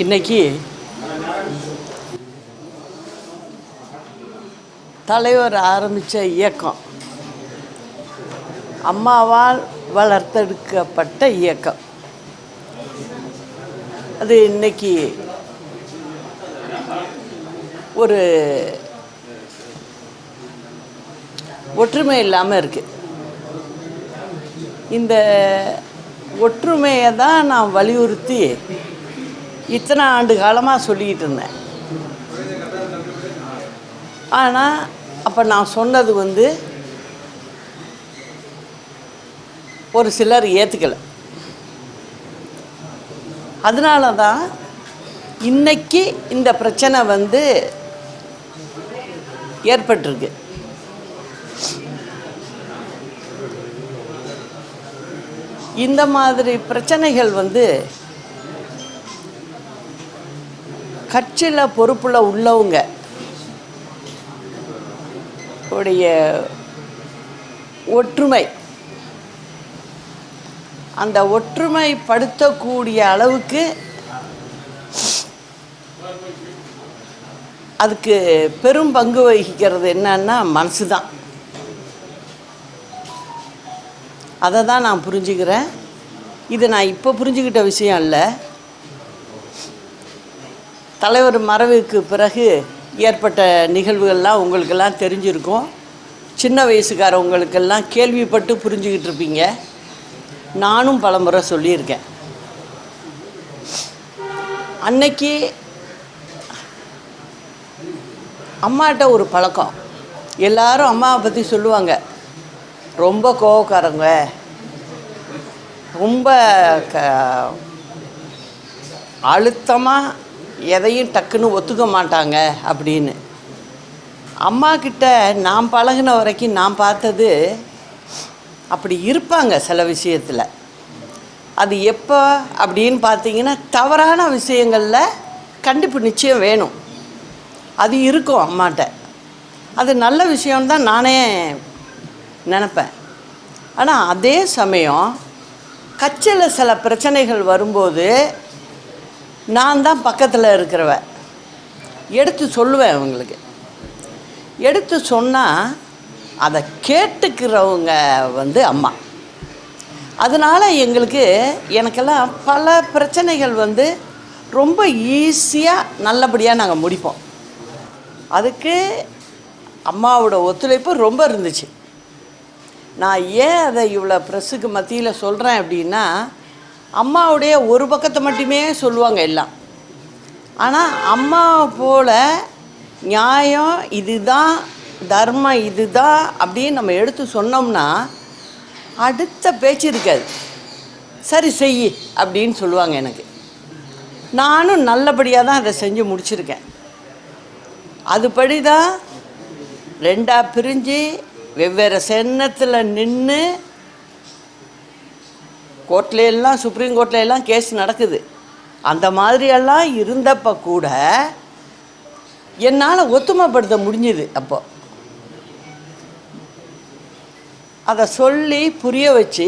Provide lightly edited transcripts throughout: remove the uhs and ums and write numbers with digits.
இன்றைக்கி தலைவர் ஆரம்பித்த இயக்கம் அம்மாவால் வளர்த்தெடுக்கப்பட்ட இயக்கம். அது இன்றைக்கி ஒரு ஒற்றுமை இல்லாமல் இருக்குது. இந்த ஒற்றுமையை தான் நான் வலியுறுத்தி இத்தனை ஆண்டு காலமாக சொல்லிக்கிட்டு இருந்தேன். ஆனால் அப்போ நான் சொன்னது ஒரு சிலர் ஏற்றுக்கலை. அதனால தான் இன்றைக்கி இந்த பிரச்சனை ஏற்பட்டிருக்கு. இந்த மாதிரி பிரச்சனைகள் கட்சியில் பொறுப்பில் உள்ளவங்க உடைய ஒற்றுமை, அந்த ஒற்றுமைப்படுத்தக்கூடிய அளவுக்கு அதுக்கு பெரும் பங்கு வகிக்கிறது என்னன்னா மனசு தான். அதை தான் நான் புரிஞ்சுக்கிறேன். இது நான் இப்போ புரிஞ்சுக்கிட்ட விஷயம் இல்லை. தலைவர் மறைவுக்கு பிறகு ஏற்பட்ட நிகழ்வுகள்லாம் உங்களுக்கெல்லாம் தெரிஞ்சிருக்கும். சின்ன வயசுக்காரவங்களுக்கெல்லாம் கேள்விப்பட்டு புரிஞ்சுக்கிட்டு இருப்பீங்க. நானும் பல முறை சொல்லியிருக்கேன். அன்னைக்கு அம்மாட்ட ஒரு பழக்கம், எல்லாரும் அம்மாவை பற்றி சொல்லுவாங்க, ரொம்ப கோவக்காரங்க, ரொம்ப அழுத்தமாக எதையும் டக்குன்னு ஒத்துக்க மாட்டாங்க அப்படின்னு. அம்மா கிட்ட நான் பழகின வரைக்கும் நான் பார்த்தது அப்படி இருப்பாங்க சில விஷயத்தில். அது எப்போ அப்படின்னு பார்த்தீங்கன்னா தவறான விஷயங்களில் கண்டிப்பு நிச்சயம் வேணும், அது இருக்கும் அம்மாட்ட. அது நல்ல விஷயம்தான் நானே நினப்பேன். ஆனால் அதே சமயம் கட்சியில் சில பிரச்சனைகள் வரும்போது நான் தான் பக்கத்தில் இருக்கிறவ, எடுத்து சொல்லுவேன். அவங்களுக்கு எடுத்து சொன்னால் அதை கேட்டுக்கிறவங்க அம்மா. அதனால் எனக்கெல்லாம் பல பிரச்சனைகள் ரொம்ப ஈஸியாக நல்லபடியாக நாங்கள் முடிப்போம். அதுக்கு அம்மாவோட ஒத்துழைப்பு ரொம்ப இருந்துச்சு. நான் ஏன் அதை இவ்வளோ ப்ரெஸ்ஸுக்கு மத்தியில் சொல்கிறேன் அப்படின்னா, அம்மாவுடைய ஒரு பக்கத்தை மட்டுமே சொல்லுவாங்க எல்லாம். ஆனால் அம்மா போல் நியாயம் இதுதான், தர்மம் இதுதான் அப்படின்னு நம்ம எடுத்து சொன்னோம்னா அடுத்த பேச்சு இருக்காது. சரி செய் அப்படின்னு சொல்லுவாங்க. எனக்கு நானும் நல்லபடியாக தான் அதை செஞ்சு முடிச்சிருக்கேன். அதுபடி தான் ரெண்டாக பிரிஞ்சு வெவ்வேறு சென்னத்தில் நின்று கோர்ட்லையெல்லாம், சுப்ரீம் கோர்ட்லையெல்லாம் கேஸ் நடக்குது. அந்த மாதிரியெல்லாம் இருந்தப்போ கூட என்னால் ஒத்துமைப்படுத்த முடிஞ்சுது. அப்போ அதை சொல்லி புரிய வச்சு,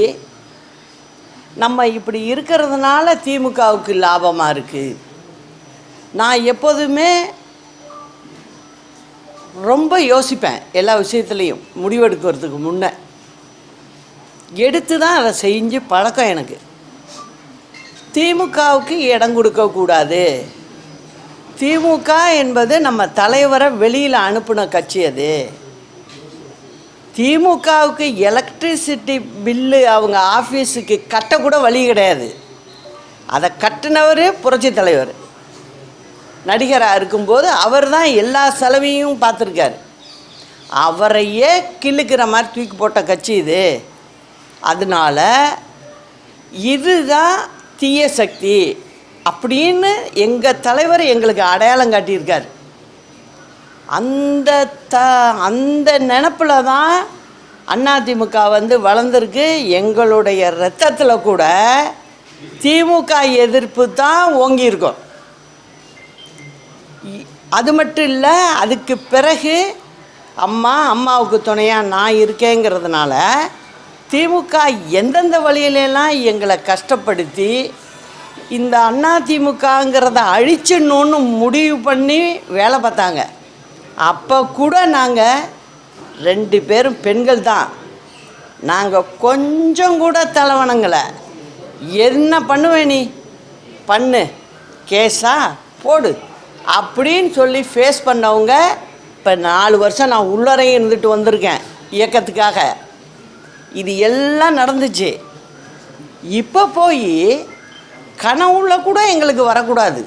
நம்ம இப்படி இருக்கிறதுனால திமுகவுக்கு லாபமாக இருக்குது. நான் எப்போதுமே ரொம்ப யோசிப்பேன். எல்லா விஷயத்துலேயும் முடிவெடுக்கிறதுக்கு முன்னே எடுத்து தான் அதை செஞ்சு பழக்கம் எனக்கு. திமுகவுக்கு இடம் கொடுக்கக்கூடாது. திமுக என்பது நம்ம தலைவரை வெளியில் அனுப்பின கட்சி. அது திமுகவுக்கு எலக்ட்ரிசிட்டி பில்லு அவங்க ஆஃபீஸுக்கு கட்டக்கூட வழி கிடையாது. அதை கட்டினவர் புரட்சி தலைவர். நடிகராக இருக்கும்போது அவர் தான் எல்லா செலவையும் பார்த்துருக்கார். அவரையே கிள்ளுக்கிற மாதிரி தூக்கி போட்ட கட்சி இது. அதனால் இதுதான் தீய சக்தி அப்படின்னு எங்கள் தலைவர் எங்களுக்கு அடையாளம் காட்டியிருக்கார். அந்த நினப்பில் தான் அதிமுக வளர்ந்துருக்கு. எங்களுடைய இரத்தத்தில் கூட திமுக எதிர்ப்பு தான் ஓங்கியிருக்கோம். அது மட்டும் இல்லை, அதுக்கு பிறகு அம்மாவுக்கு துணையாக நான் இருக்கேங்கிறதுனால திமுக எந்தெந்த வழியிலெல்லாம் எங்களை கஷ்டப்படுத்தி இந்த அதிமுகங்கிறத அழிச்சிடணுன்னு முடிவு பண்ணி வேலை பார்த்தாங்க. அப்போ கூட நாங்கள் 2 பேரும் பெண்கள் தான். நாங்கள் கொஞ்சம் கூட தலைவணங்களை. என்ன பண்ணுவேன் நீ பண்ணு, கேஸா போடு அப்படின்னு சொல்லி ஃபேஸ் பண்ணவங்க. இப்போ 4 வருஷம் நான் உள்ளறையும் இருந்துட்டு வந்திருக்கேன் இயக்கத்துக்காக. இது எல்லாம் நடந்துச்சு. இப்போ போய் கனவுல கூட எங்களுக்கு வரக்கூடாது.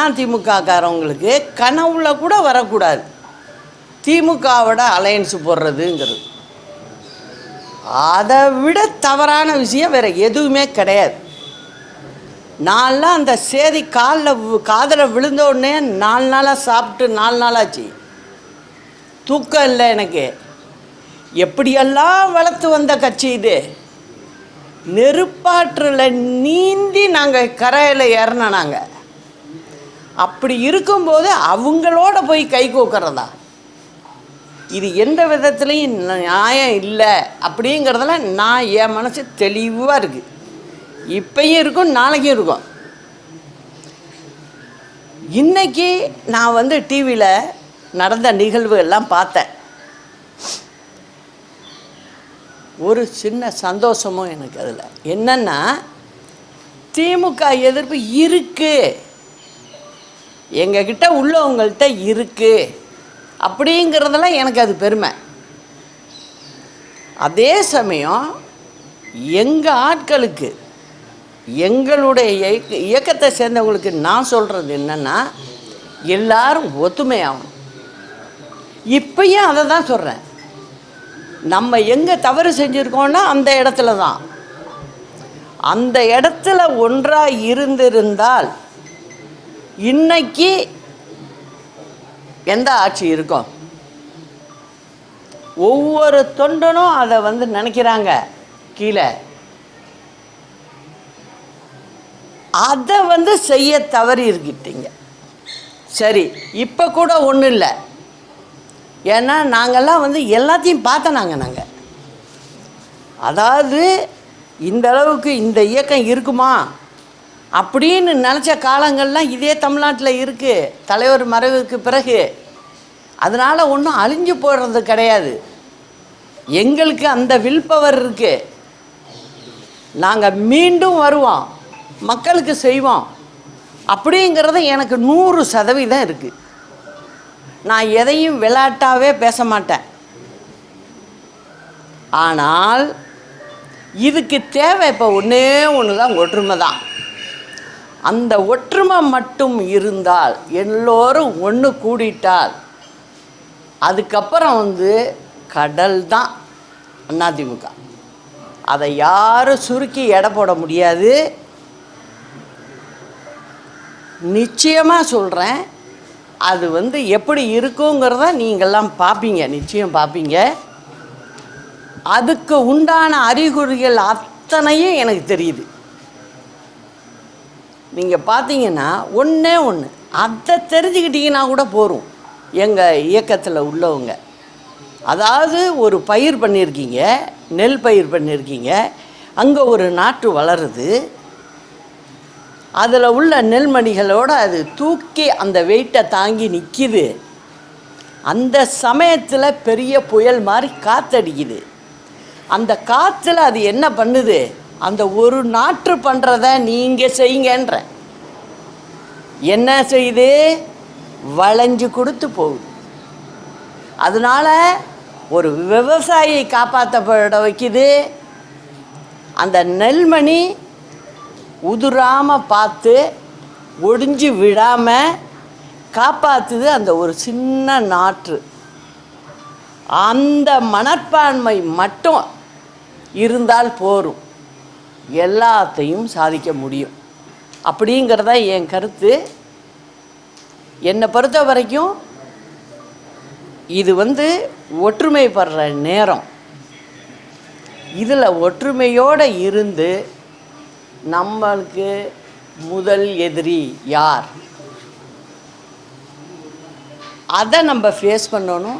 அதிமுககாரவங்களுக்கு கனவுல கூட வரக்கூடாது திமுகவோட அலையன்ஸ் போடுறதுங்கிறது. அதை விட தவறான விஷயம் வேறு எதுவுமே கிடையாது. நான்லாம் அந்த சேதி காதில் விழுந்த உடனே 4 நாளாக சாப்பிட்டு 4 நாளாச்சு. தூக்கம் இல்லை எனக்கு. எப்படியெல்லாம் வளர்த்து வந்த கட்சி இது. நெருப்பாற்றில் நீந்தி நாங்கள் கரையில் ஏறினோம். நாங்கள் அப்படி இருக்கும்போது அவங்களோட போய் கை கோக்கிறதா, இது எந்த விதத்துலையும் நியாயம் இல்லை. அப்படிங்கிறதுல நான் என் மனசு தெளிவாக இருக்குது. இப்பயும் இருக்கும், நாளைக்கும் இருக்கும். இன்றைக்கி நான் டிவியில் நடந்த நிகழ்வு எல்லாம் பார்த்தேன். ஒரு சின்ன சந்தோஷமும் எனக்கு அதில். என்னென்னா, திமுக எதிர்ப்பு இருக்குது, எங்ககிட்ட உள்ளவங்கள்ட்ட இருக்குது அப்படிங்கிறதெல்லாம் எனக்கு அது பெருமை. அதே சமயம் எங்கள் ஆட்களுக்கு, எங்களுடைய இயக்கத்தை சேர்ந்தவங்களுக்கு நான் சொல்கிறது என்னென்னா, எல்லாரும் ஒத்துமையாகணும். இப்பயும் அதை தான் சொல்கிறேன். நம்ம எங்கே தவறு செஞ்சுருக்கோன்னா அந்த இடத்துல தான். அந்த இடத்துல ஒன்றாக இருந்திருந்தால் இன்னைக்கு எந்த ஆட்சி இருக்கும்? ஒவ்வொரு தொண்டனும் அதை நினைக்கிறாங்க. கீழே அதை செய்ய தவறி இருக்கிட்டீங்க. சரி, இப்போ கூட ஒன்றும் இல்லை. ஏன்னா நாங்கள்லாம் எல்லாத்தையும் பார்த்தோம். நாங்கள் அதாவது இந்த அளவுக்கு இந்த இயக்கம் இருக்குமா அப்படின்னு நினச்ச காலங்கள்லாம் இதே தமிழ்நாட்டில் இருக்குது, தலைவர் மறைவுக்கு பிறகு. அதனால் ஒன்றும் அழிஞ்சு போடுறது கிடையாது. எங்களுக்கு அந்த வில் பவர் இருக்குது. நாங்கள் மீண்டும் வருவோம், மக்களுக்கு செய்வோம் அப்படிங்கிறது எனக்கு 100% இருக்குது. நான் எதையும் விளையாட்டாகவே பேச மாட்டேன். ஆனால் இதுக்கு தேவை இப்போ ஒன்றே ஒன்று தான், ஒற்றுமை தான். அந்த ஒற்றுமை மட்டும் இருந்தால், எல்லோரும் ஒன்று கூடிட்டால், அதுக்கப்புறம் கடல் தான் அதிமுக. அதை யாரும் சுருக்கி எடை போட முடியாது. நிச்சயமாக சொல்கிறேன். அது எப்படி இருக்குங்கிறத நீங்கள்லாம் பார்ப்பீங்க, நிச்சயம் பார்ப்பீங்க. அதுக்கு உண்டான அறிகுறிகள் அத்தனையும் எனக்கு தெரியுது. நீங்கள் பார்த்தீங்கன்னா ஒன்றே ஒன்று, அதை தெரிஞ்சுக்கிட்டீங்கன்னா கூட போகும். எங்கள் இயக்கத்தில் உள்ளவங்க, அதாவது ஒரு பயிர் பண்ணியிருக்கீங்க, நெல் பயிர் பண்ணியிருக்கீங்க, அங்கே ஒரு நாற்று வளருது, அதில் உள்ள நெல்மணிகளோடு அது தூக்கி அந்த வெயிட்டை தாங்கி நிற்கிது. அந்த சமயத்தில் பெரிய புயல் மாதிரி காற்றடிக்குது. அந்த காற்றுல அது என்ன பண்ணுது? அந்த ஒரு நாற்று பண்ணுறத நீங்கள் செய்யுங்கன்ற என்ன செய்யுது? வளைஞ்சு கொடுத்து போகுது. அதனால் ஒரு விவசாயியை காப்பாற்றப்பட வைக்குது. அந்த நெல்மணி உதிராமல் பார்த்து ஒடிஞ்சு விடாமல் காப்பாற்றுது அந்த ஒரு சின்ன நாற்று. அந்த மனப்பான்மை மட்டும் இருந்தால் போரும், எல்லாத்தையும் சாதிக்க முடியும் அப்படிங்கிறத என் கருத்து. என்னை பொறுத்த வரைக்கும் இது ஒற்றுமைப்படுற நேரம். இதில் ஒற்றுமையோடு இருந்து நம்மளுக்கு முதல் எதிரி யார், அதை நம்ம ஃபேஸ் பண்ணணும்.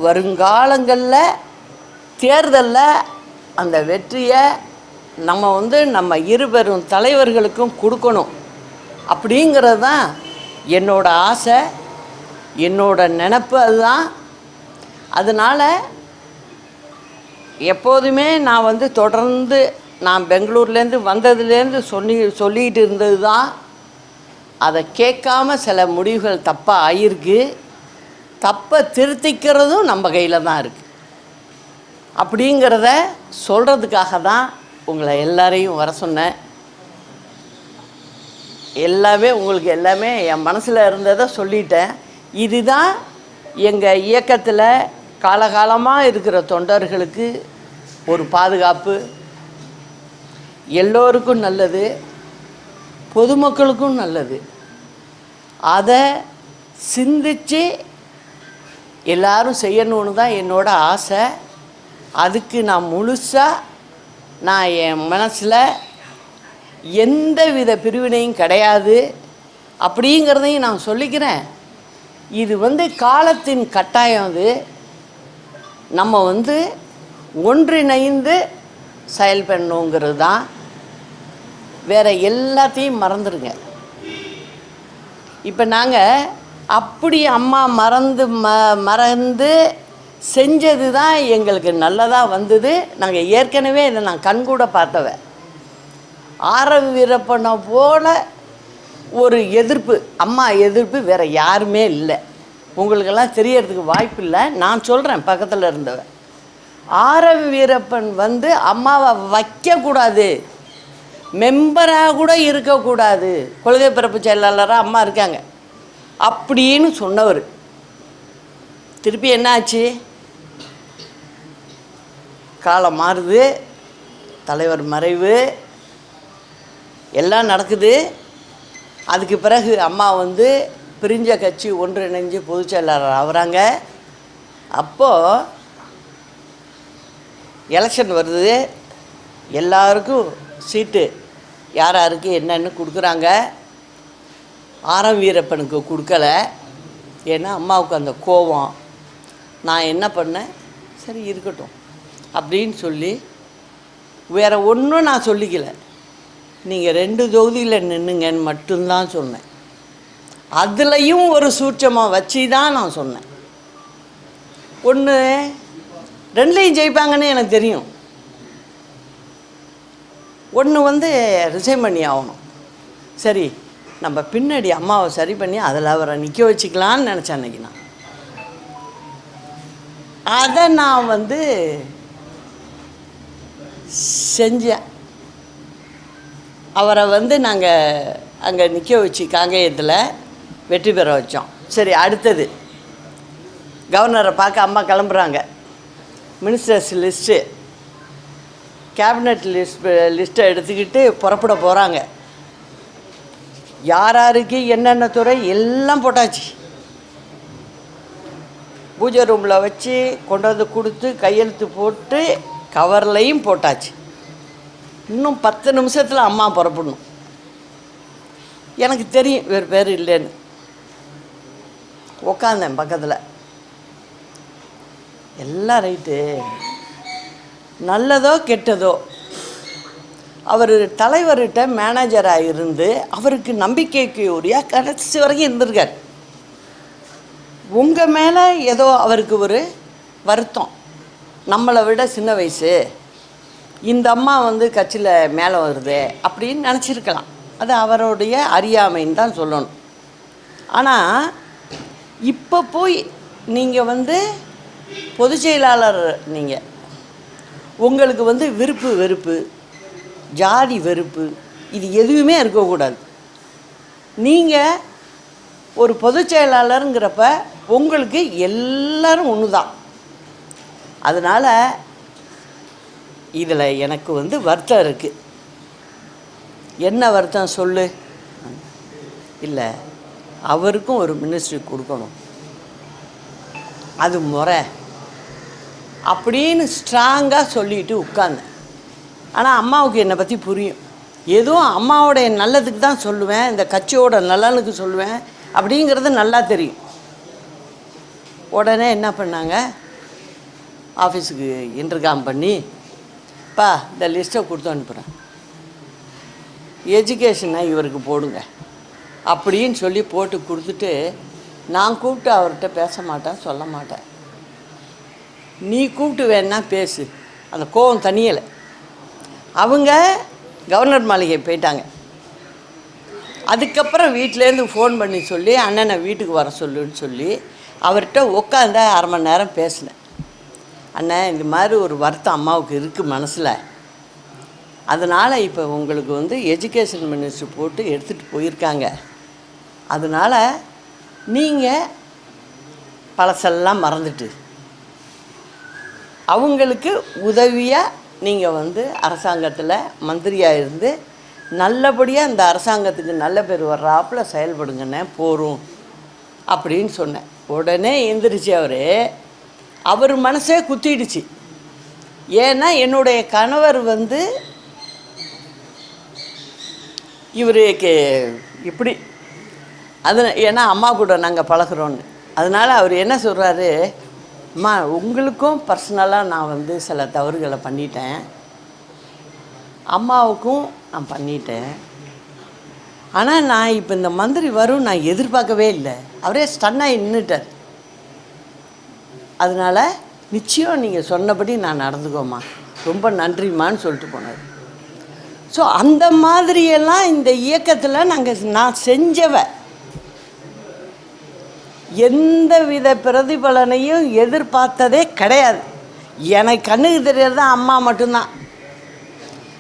வருங்காலங்களில் தேர்தலில் அந்த வெற்றியை நம்ம வந்து நம்ம இருபெரும் தலைவர்களுக்கும் கொடுக்கணும் அப்படிங்கிறது தான் என்னோட ஆசை, என்னோட நினப்பு. அதுதான். அதனால் எப்போதுமே நான் வந்து தொடர்ந்து நான் பெங்களூர்லேருந்து வந்ததுலேருந்து சொல்லிகிட்டு இருந்தது தான். அதை கேட்காம சில முடிவுகள் தப்பாக ஆகிருக்கு. தப்பை திருத்திக்கிறதும் நம்ம கையில் தான் இருக்குது. அப்படிங்கிறத சொல்கிறதுக்காக தான் உங்களை எல்லாரையும் வர சொன்னேன். உங்களுக்கு எல்லாமே என் மனசில் இருந்ததை சொல்லிட்டேன். இதுதான் எங்கள் இயக்கத்தில் காலகாலமாக இருக்கிற தொண்டர்களுக்கு ஒரு பாதுகாப்பு, எல்லோருக்கும் நல்லது, பொதுமக்களுக்கும் நல்லது. அதை சிந்தித்து எல்லாரும் செய்யணுன்னு தான் என்னோட ஆசை. அதுக்கு நான் முழுசாக நான் என் மனசில் எந்த வித பிரிவினையும் கிடையாது அப்படிங்கிறதையும் நான் சொல்லிக்கிறேன். இது வந்து காலத்தின் கட்டாயம். அது நம்ம வந்து ஒன்றிணைந்து செயல்படணுங்கிறது தான். வேறு எல்லாத்தையும் மறந்துடுங்க. இப்போ நாங்கள் அப்படி அம்மா மறந்து செஞ்சது தான் எங்களுக்கு நல்லதாக வந்தது. நாங்கள் ஏற்கனவே இதை நான் கண்கூட பார்த்தவன். ஆரவி வீரப்பனை போல் ஒரு எதிர்ப்பு, அம்மா எதிர்ப்பு வேறு யாருமே இல்லை. உங்களுக்கெல்லாம் தெரியறதுக்கு வாய்ப்பு இல்லை. நான் சொல்கிறேன், பக்கத்தில் இருந்தவன். ஆரவி வீரப்பன் வந்து அம்மாவை வைக்கக்கூடாது, மெம்பராக கூட இருக்கக்கூடாது, கொள்கை பிறப்பு செயலாளராக அம்மா இருக்காங்க அப்படின்னு சொன்னவர். திருப்பி என்ன ஆச்சு? காலம் மாறுது, தலைவர் மறைவு, எல்லாம் நடக்குது. அதுக்கு பிறகு அம்மா வந்து பிரிஞ்ச கட்சி ஒன்றிணைஞ்சு பொதுச் செயலாளர் ஆகுறாங்க. அப்போது எலெக்ஷன் வருது, எல்லாருக்கும் சீட்டு யார் யாருக்கு என்னென்னு கொடுக்குறாங்க. ஆரம் வீரப்பனுக்கு கொடுக்கல. ஏன்னா அம்மாவுக்கு அந்த கோபம். நான் என்ன பண்ணேன், சரி இருக்கட்டும் அப்படின்னு சொல்லி வேறு ஒன்றும் நான் சொல்லிக்கல. நீங்கள் 2 தொகுதியில் நின்றுங்கன்னு மட்டும்தான் சொன்னேன். அதுலேயும் ஒரு சூட்சமாக வச்சு தான் நான் சொன்னேன். 1 2லையும் ஜெயிப்பாங்கன்னு எனக்கு தெரியும். 1 வந்து ரிசைன் பண்ணி ஆகணும். சரி, நம்ம பின்னாடி அம்மாவை சரி பண்ணி அதில் அவரை நிற்க வச்சுக்கலான்னு நினச்சேன் அன்றைக்கி. நான் அதை நான் வந்து செஞ்சேன். அவரை வந்து நாங்கள் அங்கே நிற்க வச்சு காங்கேயத்தில் வெற்றி பெற வச்சோம். சரி, அடுத்தது கவர்னரை பார்க்க அம்மா கிளம்புறாங்க. மினிஸ்டர்ஸ் லிஸ்ட்டு, கேபினட் லிஸ்ட்டை எடுத்துக்கிட்டு புறப்பட போகிறாங்க. யார் யாருக்கு என்னென்ன துறை எல்லாம் போட்டாச்சு. பூஜை ரூமில் வச்சு கொண்டு வந்து கொடுத்து கையெழுத்து போட்டு கவர்லையும் போட்டாச்சு. இன்னும் 10 நிமிஷத்தில் அம்மா புறப்படணும். எனக்கு தெரியும் வேறு பேர் இல்லைன்னு. உக்காந்தேன் பக்கத்தில். எல்லாம் ரைட்டு, நல்லதோ கெட்டதோ அவர் தலைவர்கிட்ட மேனேஜராக இருந்து அவருக்கு நம்பிக்கைக்கு உரிய கடைசி வரைக்கும் இருந்திருக்கார். உங்கள் மேலே ஏதோ அவருக்கு ஒரு வருத்தம், நம்மளை விட சின்ன வயசு, இந்த அம்மா வந்து கட்சியில் மேலே வருது அப்படின்னு நினச்சிருக்கலாம். அது அவருடைய அறியாமைன்னு தான் சொல்லணும். ஆனால் இப்போ போய் நீங்கள் வந்து பொதுச் செயலாளர், நீங்கள் உங்களுக்கு வந்து விருப்பு வெறுப்பு, ஜாதி வெறுப்பு, இது எதுவுமே இருக்கக்கூடாது. நீங்கள் ஒரு பொதுச் செயலாளருங்கிறப்ப உங்களுக்கு எல்லோரும் ஒன்று தான். அதனால் இதில் எனக்கு வந்து வருத்தம் இருக்குது. என்ன வருத்தம் சொல்லு? இல்லை, அவருக்கும் ஒரு மினிஸ்ட்ரி கொடுக்கணும், அது முறை அப்படின்னு ஸ்ட்ராங்காக சொல்லிட்டு உட்கார்ந்தேன். ஆனால் அம்மாவுக்கு என்னை பற்றி புரியும். எதுவும் அம்மாவோடைய நல்லதுக்கு தான் சொல்லுவேன், இந்த கட்சியோட நலனுக்கு சொல்லுவேன் அப்படிங்கிறது நல்லா தெரியும். உடனே என்ன பண்ணாங்க, ஆஃபீஸுக்கு இன்டர்காம் பண்ணி பா இந்த லிஸ்ட்டை கொடுத்து அனுப்புகிறேன், எஜுகேஷனை இவருக்கு போடுங்க அப்படின்னு சொல்லி போட்டு கொடுத்துட்டு, நான் கூப்பிட்டு அவர்கிட்ட பேச மாட்டேன், சொல்ல மாட்டேன். நீ கூப்பிட்டு வேணா பேசு. அந்த கோவம் தனியலை. அவங்க கவர்னர் மாளிகை போயிட்டாங்க. அதுக்கப்புறம் வீட்டிலேருந்து ஃபோன் பண்ணி சொல்லி அண்ணனை வீட்டுக்கு வர சொல்லுன்னு சொல்லி அவர்கிட்ட உட்காந்து 1/2 மணி நேரம் பேசினேன். அண்ணன் இந்த மாதிரி ஒரு வருத்தம் அம்மாவுக்கு இருக்குது மனசில், அதனால் இப்போ உங்களுக்கு எஜுகேஷன் மினிஸ்டர் போட்டு எடுத்துகிட்டு போயிருக்காங்க, அதனால் நீங்கள் பழசெல்லாம் மறந்துட்டு அவங்களுக்கு உதவியாக நீங்கள் அரசாங்கத்தில் மந்திரியாக இருந்து நல்லபடியாக இந்த அரசாங்கத்துக்கு நல்ல பேர் வர்றாப்புல செயல்படுங்கண்ணே போகிறோம் அப்படின்னு சொன்னேன். உடனே எந்திரிச்சு அவர் மனசே குத்திடுச்சு. ஏன்னா என்னுடைய கணவர் இவருக்கு இப்படி அது, ஏன்னா அம்மா கூட நாங்கள் பழகிறோன்னு, அதனால் அவர் என்ன சொல்கிறாரு, அம்மா உங்களுக்கும் பர்சனலாக நான் சில தவறுகளை பண்ணிட்டேன், அம்மாவுக்கும் நான் பண்ணிட்டேன், ஆனால் நான் இப்போ இந்த மந்திரி வரும் நான் எதிர்பார்க்கவே இல்லை. அவரே ஸ்டன்னாகி நின்றுட்டார். அதனால் நிச்சயம் நீங்கள் சொன்னபடி நான் நடந்துக்கோம்மா, ரொம்ப நன்றிம்மான்னு சொல்லிட்டு போனார். ஸோ அந்த மாதிரியெல்லாம் இந்த இயக்கத்தில் நான் செஞ்சவ எந்த வித பிரதிபலனையும் எதிர்பார்த்ததே கிடையாது. எனக்கு கண்ணுக்கு தெரியறது அம்மா மட்டும்தான்.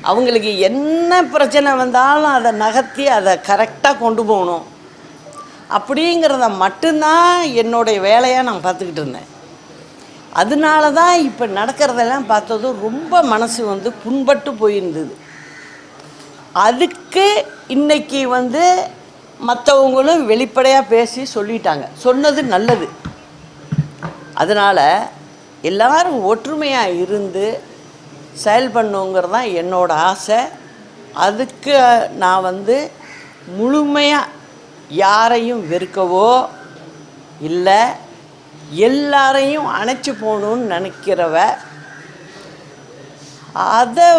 அவங்களுக்கு என்ன பிரச்சனை வந்தாலும் அதை நகர்த்தி அதை கரெக்டாக கொண்டு போகணும் அப்படிங்கிறத மட்டும்தான் என்னுடைய வேலையாக நான் பார்த்துக்கிட்டு இருந்தேன். அதனால தான் இப்போ நடக்கிறதெல்லாம் பார்த்ததும் ரொம்ப மனசு புண்பட்டு போயிருந்தது. அதுக்கு இன்றைக்கி மற்றவங்களும் வெளிப்படையாக பேசி சொல்லிட்டாங்க, சொன்னது நல்லது. அதனால் எல்லாரும் ஒற்றுமையாக இருந்து செயல்பண்ணுங்கிறது தான் என்னோடய ஆசை. அதுக்கு நான் முழுமையாக யாரையும் வெறுக்கவோ இல்லை எல்லாரையும் அணைச்சி போகணுன்னு நினைக்கிறவ, அதை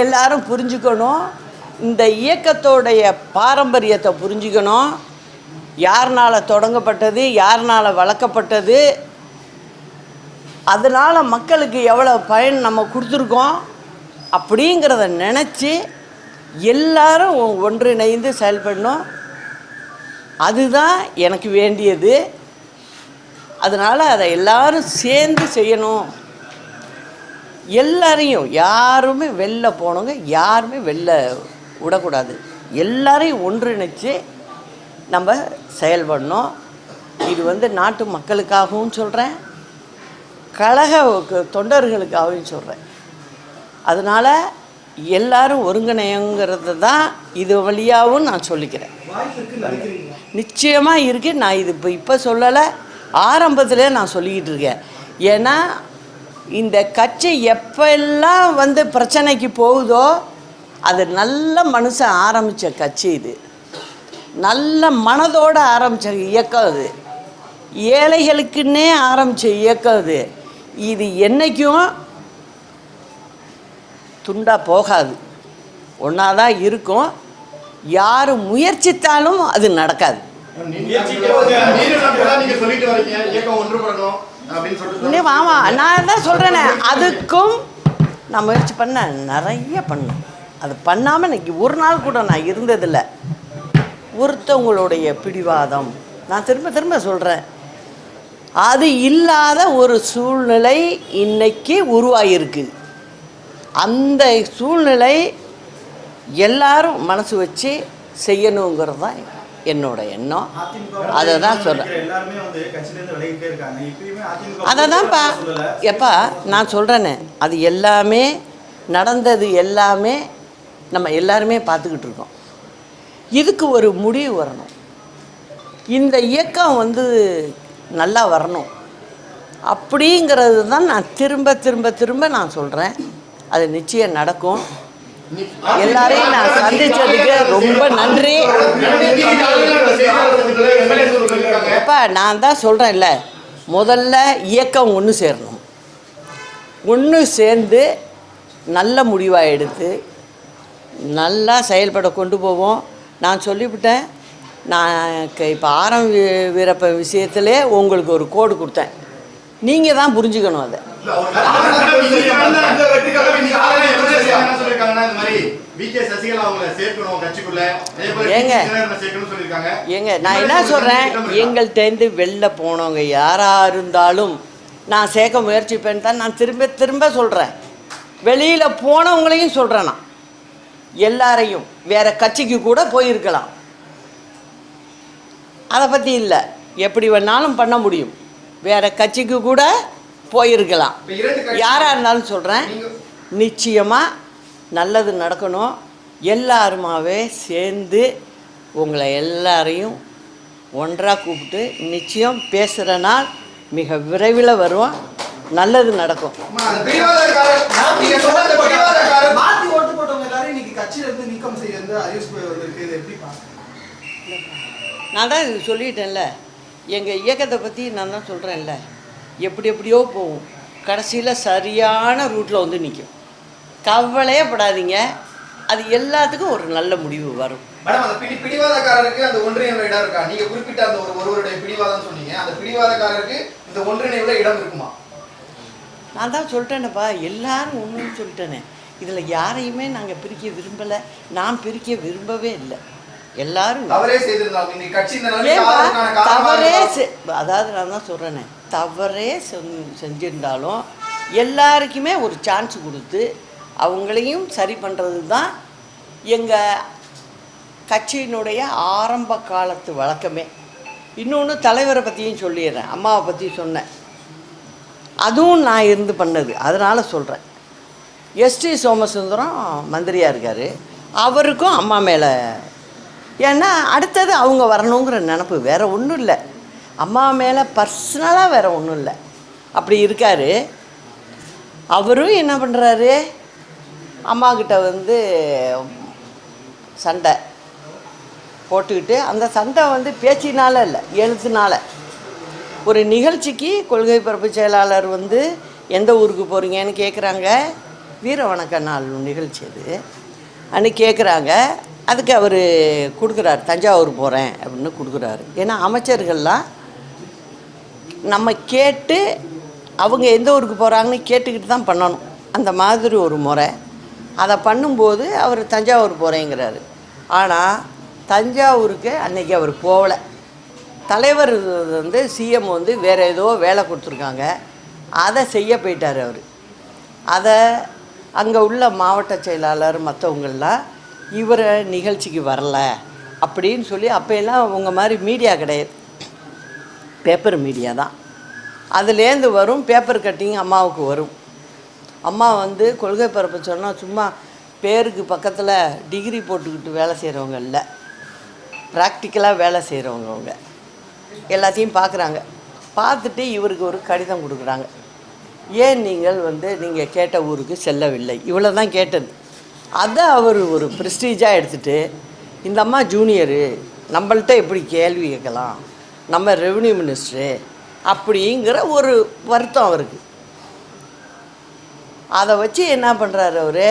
எல்லாரும் புரிஞ்சுக்கணும். இந்த இயக்கத்தோடைய பாரம்பரியத்தை புரிஞ்சுக்கணும். யார்னால் தொடங்கப்பட்டது, யார்னால் வளர்க்கப்பட்டது, அதனால் மக்களுக்கு எவ்வளோ பயன் நம்ம கொடுத்துருக்கோம் அப்படிங்கிறத நினச்சி எல்லாரும் ஒன்றிணைந்து செயல்படணும். அதுதான் எனக்கு வேண்டியது. அதனால் அதை எல்லாரும் சேர்ந்து செய்யணும். எல்லாரையும் யாருமே வெளில போனவங்க யாருமே வெளில விடக்கூடாது. எல்லாரையும் ஒன்றிணைச்சு நம்ம செயல்படணும். இது நாட்டு மக்களுக்காகவும் சொல்கிறேன், கழக தொண்டர்களுக்காகவும் சொல்கிறேன். அதனால் எல்லாரும் ஒருங்கிணைங்கிறது தான் இது வழியாகவும் நான் சொல்லிக்கிறேன். நிச்சயமாக இருக்குது. நான் இது இப்போ சொல்லலை, ஆரம்பத்திலே நான் சொல்லிக்கிட்டு இருக்கேன். ஏன்னா இந்த கட்சி எப்பெல்லாம் பிரச்சனைக்கு போகுதோ அது நல்ல மனுஷன் ஆரம்பித்த கட்சி. இது நல்ல மனதோடு ஆரம்பித்த இயக்கம். இது ஏழைகளுக்குன்னே ஆரம்பித்த இயக்கம். இது என்றைக்கும் துண்டாக போகாது, ஒன்றா தான் இருக்கும். யார் முயற்சித்தாலும் அது நடக்காது. ஆமாம், நான் தான் சொல்கிறேனே, அதுக்கும் நான் முயற்சி நிறைய பண்ணேன். அது பண்ணாமல் இன்னைக்கு ஒரு நாள் கூட நான் இருந்ததில்லை. ஒருத்தவங்களுடைய பிடிவாதம், நான் திரும்ப திரும்ப சொல்கிறேன், அது இல்லாத ஒரு சூழ்நிலை இன்னைக்கு உருவாகிருக்கு. அந்த சூழ்நிலை எல்லாரும் மனசு வச்சு செய்யணுங்கிறது தான் என்னோட எண்ணம். அதை தான் சொல்கிறேன். அதை தான்ப்பா எப்பா நான் சொல்கிறேனே, அது எல்லாமே நடந்தது, எல்லாமே நம்ம எல்லாருமே பார்த்துக்கிட்டு இருக்கோம். இதுக்கு ஒரு முடிவு வரணும். இந்த இயக்கம் நல்லா வரணும் அப்படிங்கிறது தான் நான் திரும்ப திரும்ப திரும்ப நான் சொல்கிறேன். அது நிச்சயம் நடக்கும். எல்லாரையும் நான் சந்தித்ததுக்கு ரொம்ப நன்றி. அப்பா நான் தான் சொல்கிறேன்ல, முதல்ல இயக்கம் ஒன்று சேரணும். ஒன்று சேர்ந்து நல்ல முடிவாக எடுத்து நல்லா செயல்பட கொண்டு போவோம். நான் சொல்லிவிட்டேன், நான் இப்போ ஆரம் வீரப்ப விஷயத்திலே உங்களுக்கு ஒரு கோடு கொடுத்தேன், நீங்கள் தான் புரிஞ்சுக்கணும் அதை. ஏங்க நான் என்ன சொல்கிறேன், எங்கள்கிட்டேருந்து வெளில போனவங்க யாராக இருந்தாலும் நான் சேர்க்க முயற்சிப்பேன்னு தான் நான் திரும்ப திரும்ப சொல்கிறேன். வெளியில் போனவங்களையும் சொல்கிறேன், நான் எல்லாரையும் வேறு கட்சிக்கு கூட போயிருக்கலாம், அதை பற்றி இல்லை, எப்படி வேணாலும் பண்ண முடியும், வேறு கட்சிக்கு கூட போயிருக்கலாம், யாராக இருந்தாலும் சொல்கிறேன். நிச்சயமாக நல்லது நடக்கணும். எல்லாருமாவே சேர்ந்து உங்களை எல்லாரையும் ஒன்றாக கூப்பிட்டு நிச்சயம் பேசுகிற நாள் மிக விரைவில் வரும், நல்லது நடக்கும். நான் தான் இது சொல்லிட்டேன்ல, எங்கள் இயக்கத்தை பற்றி நான் தான் சொல்கிறேன்ல, எப்படி எப்படியோ போகும், கடைசியில் சரியான ரூட்டில் வந்து நிற்கும். கவலையே படாதீங்க, அது எல்லாத்துக்கும் ஒரு நல்ல முடிவு வரும். மேடம், அந்த பிடிவாதக்காரருக்கு அந்த ஒன்றிணைவுல இடம் இருக்கா? நீங்க குறிப்பிட்ட அந்த ஒருவருடைய பிடிவாதம் சொன்னீங்க, அந்த பிடிவாதக்காரருக்கு இந்த ஒன்றிணைவுல இடம் இருக்குமா? நான் தான் சொல்லிட்டேனேப்பா, எல்லாரும் ஒன்றுன்னு சொல்லிட்டேனே, இதில் யாரையுமே நாங்கள் பிரிக்க விரும்பலை, நான் பிரிக்க விரும்பவே இல்லை. எல்லாரும் தவறே செய்திருந்தாலும் இந்த கட்சி தவறே அதாவது நான் தான் சொல்கிறேனே, தவறே செஞ்சிருந்தாலும் எல்லாருக்குமே ஒரு சான்ஸ் கொடுத்து அவங்களையும் சரி பண்ணுறது தான் எங்கள் கட்சியினுடைய ஆரம்ப காலத்து வழக்கமே. இன்னொன்று தலைவரை பற்றியும் சொல்லிடுறேன், அம்மாவை பற்றி சொன்னேன், அதுவும் நான் இருந்து பண்ணது, அதனால் சொல்கிறேன். எஸ்டி சோமசுந்தரம் மந்திரியாக இருக்கார், அவருக்கும் அம்மா மேலே, ஏன்னா அடுத்தது அவங்க வரணுங்கிற நினப்பு, வேறு ஒன்றும் இல்லை, அம்மா மேலே பர்சனலாக வேறு ஒன்றும் இல்லை, அப்படி இருக்கார். அவரும் என்ன பண்ணுறாரு, அம்மாக்கிட்ட வந்து சண்டை போட்டுக்கிட்டு, அந்த சண்டை வந்து பேச்சினால இல்லை, எழுத்துனால. ஒரு நிகழ்ச்சிக்கு கொள்கை பரப்பு செயலாளர் வந்து எந்த ஊருக்கு போகிறீங்கன்னு கேட்குறாங்க, வீர வணக்க நாள் நிகழ்ச்சி அது அன்றைக்கி கேட்குறாங்க, அதுக்கு அவர் கொடுக்குறாரு, தஞ்சாவூர் போகிறேன் அப்படின்னு கொடுக்குறாரு. ஏன்னா அமைச்சர்கள்லாம் நம்ம கேட்டு அவங்க எந்த ஊருக்கு போகிறாங்கன்னு கேட்டுக்கிட்டு தான் பண்ணணும், அந்த மாதிரி ஒரு முறை. அதை பண்ணும்போது அவர் தஞ்சாவூர் போகிறேங்கிறாரு. ஆனால் தஞ்சாவூருக்கு அன்றைக்கி அவர் போகலை, தலைவர் வந்து சிஎம் வந்து வேறு ஏதோ வேலை கொடுத்துருக்காங்க, அதை செய்ய போயிட்டார் அவர். அதை அங்கே உள்ள மாவட்ட செயலாளர் மற்றவங்கள்லாம் இவரை நிகழ்ச்சிக்கு வரலை அப்படின்னு சொல்லி, அப்போல்லாம் உங்கள் மாதிரி மீடியா கிடையாது, பேப்பர் மீடியா தான், அதுலேருந்து வரும் பேப்பர் கட்டிங் அம்மாவுக்கு வரும். அம்மா வந்து கொள்கை பரப்ப சொன்னால் சும்மா பேருக்கு பக்கத்தில் டிகிரி போட்டுக்கிட்டு வேலை செய்கிறவங்க இல்லை, ப்ராக்டிக்கலாக வேலை செய்கிறவங்க. அவங்க எல்லாத்தையும் பார்க்குறாங்க, பார்த்துட்டு இவருக்கு ஒரு கடிதம் கொடுக்குறாங்க, ஏன் நீங்கள் வந்து நீங்கள் கேட்ட ஊருக்கு செல்லவில்லை, இவ்வளோ தான் கேட்டது. அதை அவர் ஒரு ப்ரெஸ்டீஜாக எடுத்துகிட்டு, இந்த அம்மா ஜூனியரு, நம்மள்கிட்ட எப்படி கேள்வி கேட்கலாம், நம்ம ரெவென்யூ மினிஸ்டரு அப்படிங்கிற ஒரு வருத்தம் அவருக்கு. அதை வச்சு என்ன பண்ணுறாரு, அவர்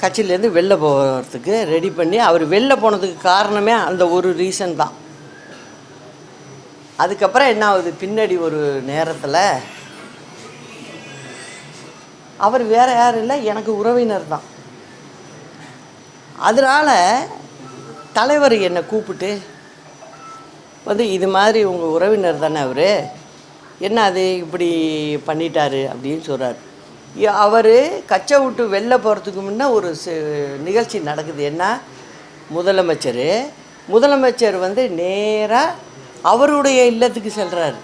கட்சியிலேருந்து வெளில போகிறதுக்கு ரெடி பண்ணி, அவர் வெளில போனதுக்கு காரணமே அந்த ஒரு ரீசன் தான். அதுக்கப்புறம் என்ன ஆகுது, பின்னாடி ஒரு நேரத்தில் அவர் வேறு யாரும் இல்லை, எனக்கு உறவினர் தான். அதனால் தலைவர் என்னை கூப்பிட்டு வந்து, இது மாதிரி உங்கள் உறவினர் தானே அவர், என்ன அது இப்படி பண்ணிட்டாரு அப்படின்னு சொல்கிறார். அவர் கச்சை விட்டு வெளில போகிறதுக்கு முன்னே ஒரு நிகழ்ச்சி நடக்குது. என்ன, முதலமைச்சர் வந்து நேராக அவருடைய இல்லத்துக்கு செல்கிறார்,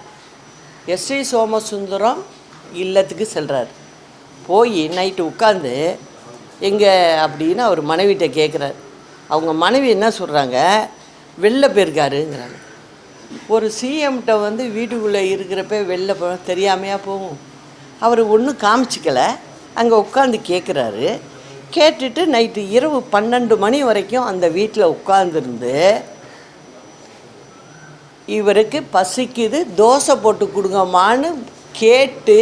எஸ்டி சோமசுந்தரம் இல்லத்துக்கு செல்கிறார். போய் நைட்டு உட்காந்து எங்கே அப்படின்னு அவர் மனைவிட்ட கேட்குறார். அவங்க மனைவி என்ன சொல்கிறாங்க, வெளில போயிருக்காருங்கிறாங்க. ஒரு சிஎம்கிட்ட வந்து வீட்டுக்குள்ளே இருக்கிறப்ப வெளில போ தெரியாமையாக போகும். அவர் ஒன்றும் காமிச்சிக்கலை, அங்கே உட்காந்து கேட்குறாரு. கேட்டுட்டு நைட்டு இரவு 12 மணி வரைக்கும் அந்த வீட்டில் உட்காந்துருந்து, இவருக்கு பசிக்குது தோசை போட்டு கொடுங்கம்மான்னு கேட்டு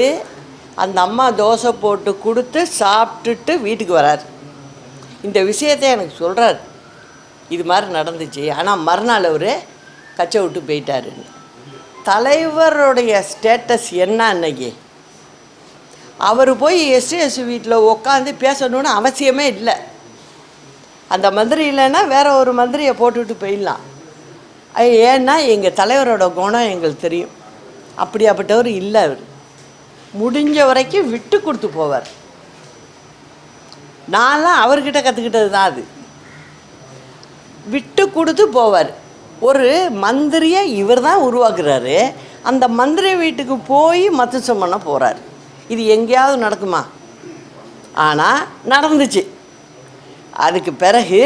அந்த அம்மா தோசை போட்டு கொடுத்து சாப்பிட்டுட்டு வீட்டுக்கு வரார். இந்த விஷயத்தை எனக்கு சொல்கிறார், இது மாதிரி நடந்துச்சு. ஆனால் மறுநாள் அவர் கச்சை விட்டு போயிட்டாருன்னு. தலைவருடைய ஸ்டேட்டஸ் என்ன அன்னைக்கு? அவர் போய் எஸ்டிஎஸ் வீட்டில் உட்காந்து பேசணுன்னு அவசியமே இல்லை. அந்த மந்திரி இல்லைன்னா வேற ஒரு மந்திரியை போட்டுவிட்டு போயிடலாம். ஏன்னா எங்கள் தலைவரோட குணம் எங்களுக்கு தெரியும். அப்படியாப்பட்டவர் இல்லை. அவர் முடிஞ்ச வரைக்கும் விட்டு கொடுத்து போவார். நான்லாம் அவர்கிட்ட கற்றுக்கிட்டது தான் அது. விட்டு கொடுத்து போவார். ஒரு மந்திரியை இவர் தான் உருவாக்குறாரு. அந்த மந்திரி வீட்டுக்கு போய் மத்துசம் பண்ண போகிறார். இது எங்கேயாவது நடக்குமா? ஆனால் நடந்துச்சு. அதுக்கு பிறகு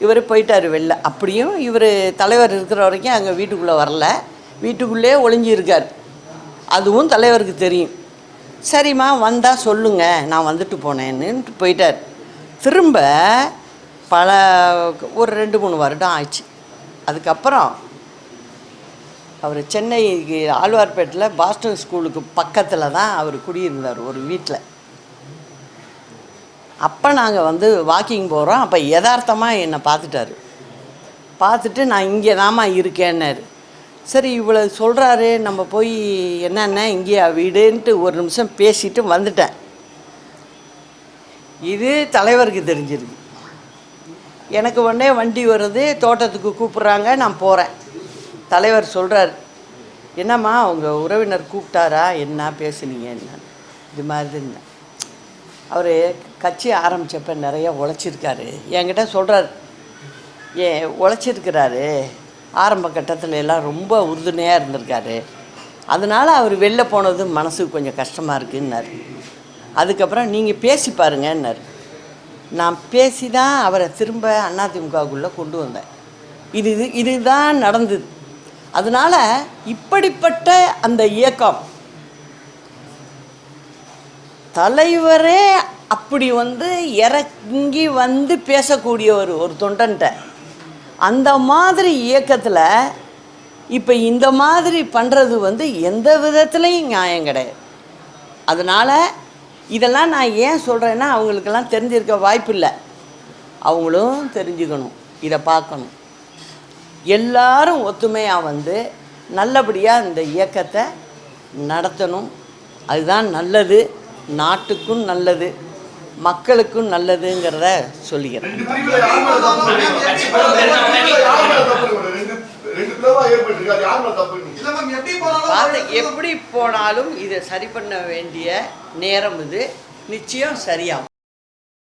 இவர் போயிட்டார் வெளில. அப்படியும் இவர் தலைவர் இருக்கிற வரைக்கும் அங்கே வீட்டுக்குள்ளே வரல, வீட்டுக்குள்ளே ஒளிஞ்சிருக்கார். அதுவும் தலைவருக்கு தெரியும். சரிம்மா வந்தால் சொல்லுங்கள், நான் வந்துட்டு போனேன்னுட்டு போயிட்டார். திரும்ப ஒரு 2-3 வருடம் ஆச்சு. அதுக்கப்புறம் அவர் சென்னைக்கு ஆழ்வார்பேட்டில் பாஸ்டன் ஸ்கூலுக்கு பக்கத்தில் தான் அவர் குடியிருந்தார் ஒரு வீட்டில். அப்போ நாங்கள் வாக்கிங் போகிறோம். அப்போ யதார்த்தமாக என்னை பார்த்துட்டாரு. பார்த்துட்டு நான் இங்கே தாம்மா இருக்கேன்னாரு. சரி இவ்வளோ சொல்கிறாரு, நம்ம போய் என்னென்ன இங்கேயா வீடுன்ட்டு ஒரு நிமிஷம் பேசிட்டு வந்துட்டேன். இது தலைவருக்கு தெரிஞ்சிருக்கு. எனக்கு உடனே வண்டி வருது, தோட்டத்துக்கு கூப்பிட்றாங்க, நான் போகிறேன். தலைவர் சொல்கிறார், என்னம்மா உங்கள் உறவினர் கூப்பிட்டாரா, என்ன பேசுனீங்க என்ன? இது மாதிரி இருந்தேன். அவர் கட்சி ஆரம்பித்தப்போ நிறைய உழைச்சிருக்காரு. என்கிட்ட சொல்கிறார், உழைச்சிருக்கிறாரு, ஆரம்ப கட்டத்தில் எல்லாம் ரொம்ப உறுதுணையாக இருந்திருக்காரு, அதனால் அவர் வெளில போனது மனசுக்கு கொஞ்சம் கஷ்டமாக இருக்குன்னார். அதுக்கப்புறம் நீங்கள் பேசி பாருங்கன்னார். நான் பேசி தான் அவரை திரும்ப அதிமுகவுக்குள்ளே கொண்டு வந்தேன். இதுதான் நடந்தது. அதனால் இப்படிப்பட்ட அந்த இயக்கம் தலைவரே அப்படி இறங்கி பேசக்கூடிய ஒரு தொண்டன்ட்ட அந்த மாதிரி இயக்கத்தில் இப்போ இந்த மாதிரி பண்ணுறது எந்த விதத்துலையும் நியாயம் கிடையாது. அதனால் இதெல்லாம் நான் ஏன் சொல்கிறேன்னா, அவங்களுக்கெல்லாம் தெரிஞ்சிருக்க வாய்ப்பு இல்லை. அவங்களும் தெரிஞ்சுக்கணும், இதை பார்க்கணும். எல்லாரும் ஒத்துமையாக நல்லபடியாக இந்த இயக்கத்தை நடத்தணும். அதுதான் நல்லது, நாட்டுக்கும் நல்லது, மக்களுக்கும் நல்லதுங்கிறத சொல்லிக்கிறேன். எப்படி போனாலும் இதை சரி பண்ண வேண்டிய நேரம் இது. நிச்சயம் சரியாகும்.